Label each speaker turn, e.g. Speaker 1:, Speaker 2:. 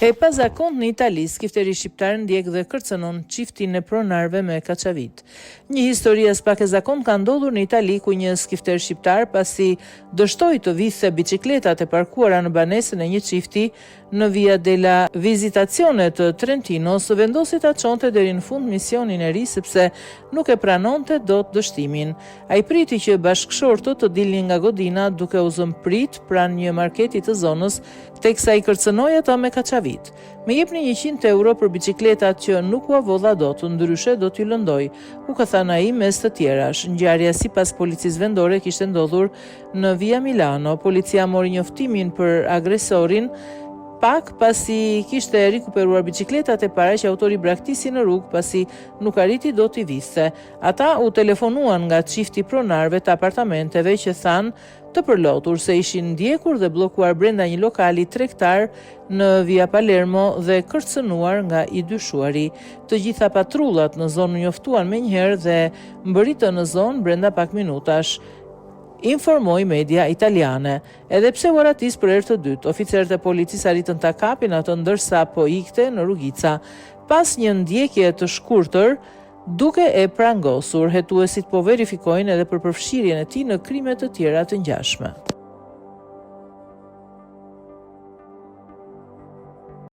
Speaker 1: E pazakont në Itali, skifteri shqiptar ndjek dhe kërcënon çiftin e pronarëve me kaçavit. Një histori as pak e zakont ka ndodhur në Itali ku një skifter shqiptar pasi dështoi të visë biçikletat e parkuara në banesën e një çifti në Via della Visitazione të Trentinos vendosi ta çonte deri në fund misionin e ri sepse nuk e pranonte dot dështimin. Ai priti që bashkëshortët të dilnin nga godina duke u zëmprit pranë një marketi të zonës, teksa i kërcënoi ata me kaçavit. "Me jepni 100 euro për biçikletat që nuk u avodha dot, ndryshe do t'ju lëndoj", u ka thënë ai mes të tjerash. Ngjarja sipas policisë vendore kishte ndodhur në Via Milano. Policia mori njoftimin për agresorin pak pasi kishte rikuperuar biçikletat e para që autori braktisi në rrugë pasi nuk arriti do t'i viste. Ata u telefonuan nga çifti pronarëve të apartamenteve që thanë të përlotur se ishin ndjekur dhe bllokuar brenda një lokali tregtar në Via Palermo dhe kërcënuar nga i dyshuari. Të gjitha patrullat në zonë njoftuan menjëherë dhe mbërritën në zonë brenda pak minutash, informoi media italiane. Edhe pse u aratis për herë të dytë, oficerët e policisë arritën ta kapin atë ndërsa po ikte në rrugica. Pas një ndjekje të shkurtër, duke e prangosur, hetuesit po verifikojnë edhe për përfshirjen e tij në krime të tjera të ngjashme.